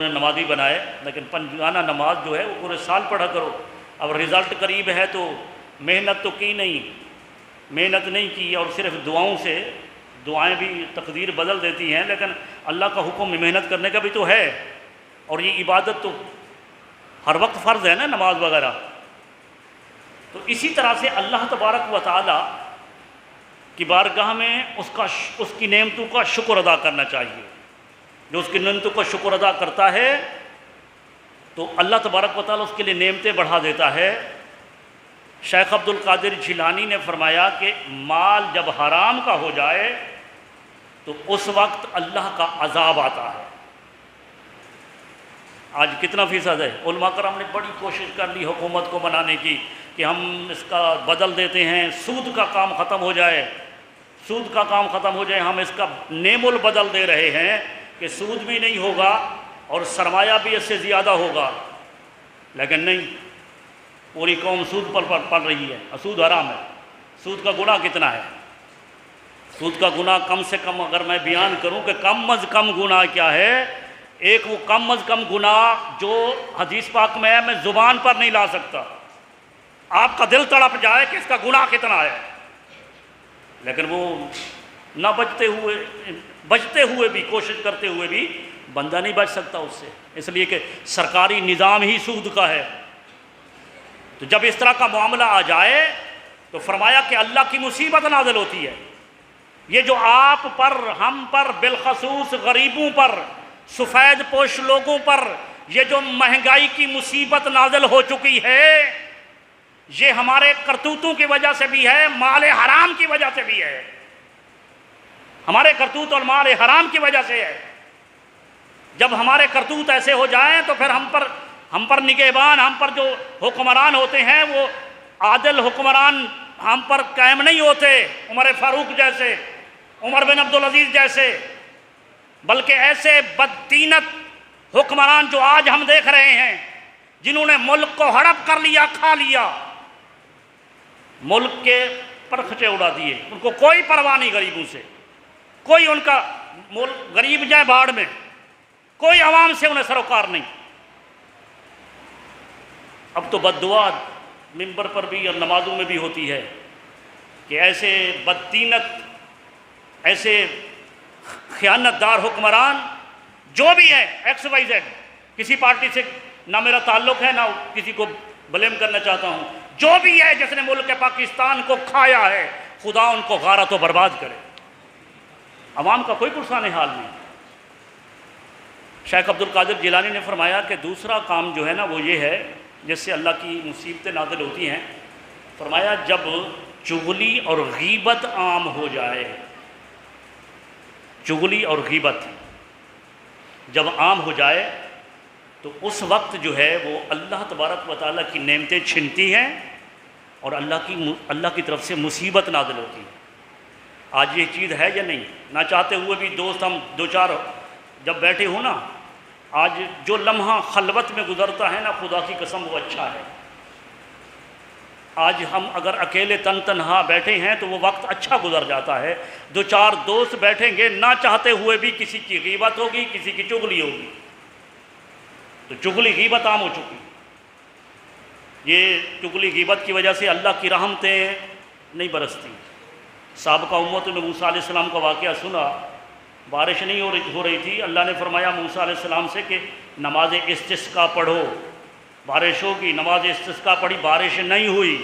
نمازی بنائے، لیکن پنجگانہ نماز جو ہے وہ پورے سال پڑھا کرو۔ اب رزلٹ قریب ہے تو محنت تو کی نہیں، محنت نہیں کی اور صرف دعاؤں سے، دعائیں بھی تقدیر بدل دیتی ہیں، لیکن اللہ کا حکم محنت کرنے کا بھی تو ہے، اور یہ عبادت تو ہر وقت فرض ہے نا، نماز وغیرہ۔ تو اسی طرح سے اللہ تبارک و تعالی کی بارگاہ میں اس کی نعمتوں کا شکر ادا کرنا چاہیے۔ جو اس کی نعمتوں کا شکر ادا کرتا ہے تو اللہ تبارک و تعالی اس کے لیے نعمتیں بڑھا دیتا ہے۔ شیخ عبد القادر جیلانی نے فرمایا کہ مال جب حرام کا ہو جائے تو اس وقت اللہ کا عذاب آتا ہے۔ آج کتنا فیصد ہے؟ علماء کرام نے بڑی کوشش کر لی حکومت کو بنانے کی کہ ہم اس کا بدل دیتے ہیں، سود کا کام ختم ہو جائے، سود کا کام ختم ہو جائے، ہم اس کا نیم البدل دے رہے ہیں کہ سود بھی نہیں ہوگا اور سرمایہ بھی اس سے زیادہ ہوگا، لیکن نہیں، پوری قوم سود پر پڑ رہی ہے، سود حرام ہے۔ سود کا گناہ کتنا ہے؟ سود کا گناہ کم سے کم اگر میں بیان کروں کہ کم از کم گناہ کیا ہے، ایک وہ کم از کم گناہ جو حدیث پاک میں ہے، میں زبان پر نہیں لا سکتا، آپ کا دل تڑپ جائے کہ اس کا گناہ کتنا ہے، لیکن وہ نہ بچتے ہوئے بھی، کوشش کرتے ہوئے بھی بندہ نہیں بچ سکتا اس سے، اس لیے کہ سرکاری نظام ہی سود کا ہے۔ تو جب اس طرح کا معاملہ آ جائے تو فرمایا کہ اللہ کی مصیبت نازل ہوتی ہے۔ یہ جو آپ پر، ہم پر، بالخصوص غریبوں پر، سفید پوش لوگوں پر یہ جو مہنگائی کی مصیبت نازل ہو چکی ہے، یہ ہمارے کرتوتوں کی وجہ سے بھی ہے، مال حرام کی وجہ سے بھی ہے، ہمارے کرتوت اور مال حرام کی وجہ سے ہے۔ جب ہمارے کرتوت ایسے ہو جائیں تو پھر ہم پر نگہبان، ہم پر جو حکمران ہوتے ہیں وہ عادل حکمران ہم پر قائم نہیں ہوتے، عمر فاروق جیسے، عمر بن عبدالعزیز جیسے، بلکہ ایسے بدتینت حکمران جو آج ہم دیکھ رہے ہیں، جنہوں نے ملک کو ہڑپ کر لیا، کھا لیا، ملک کے پرخچے اڑا دیے، ان کو کوئی پرواہ نہیں غریبوں سے، کوئی ان کا ملک غریب جائے باڑ میں، کوئی عوام سے انہیں سروکار نہیں۔ اب تو بد دعا منبر پر بھی اور نمازوں میں بھی ہوتی ہے کہ ایسے بدتینت، ایسے خیانت دار حکمران جو بھی ہے، ایکس وائی زیڈ، کسی پارٹی سے نہ میرا تعلق ہے، نہ کسی کو بلیم کرنا چاہتا ہوں، جو بھی ہے جس نے ملک پاکستان کو کھایا ہے، خدا ان کو غارت و برباد کرے، عوام کا کوئی پرسان حال نہیں۔ شیخ عبد القادر جیلانی نے فرمایا کہ دوسرا کام جو ہے نا وہ یہ ہے جس سے اللہ کی مصیبتیں نازل ہوتی ہیں، فرمایا جب چغلی اور غیبت عام ہو جائے، چغلی اور غیبت جب عام ہو جائے تو اس وقت جو ہے وہ اللہ تبارک و تعالیٰ کی نعمتیں چھنتی ہیں اور اللہ کی طرف سے مصیبت نازل ہوتی ہے۔ آج یہ چیز ہے یا نہیں؟ نہ چاہتے ہوئے بھی دوست ہم دو چار جب بیٹھے ہوں نا، آج جو لمحہ خلوت میں گزرتا ہے نا، خدا کی قسم وہ اچھا ہے۔ آج ہم اگر اکیلے تنہا بیٹھے ہیں تو وہ وقت اچھا گزر جاتا ہے، دو چار دوست بیٹھیں گے، نہ چاہتے ہوئے بھی کسی کی غیبت ہوگی، کسی کی چغلی ہوگی، تو چغلی غیبت عام ہو چکی۔ یہ چغلی غیبت کی وجہ سے اللہ کی رحمتیں نہیں برستی۔ سابقہ امت نے موسیٰ علیہ السلام کا واقعہ سنا، بارش نہیں ہو رہی تھی، اللہ نے فرمایا موسیٰ علیہ السلام سے کہ نماز استسقاء پڑھو، بارش ہوگی، نماز استسقاء پڑھی، بارش نہیں ہوئی،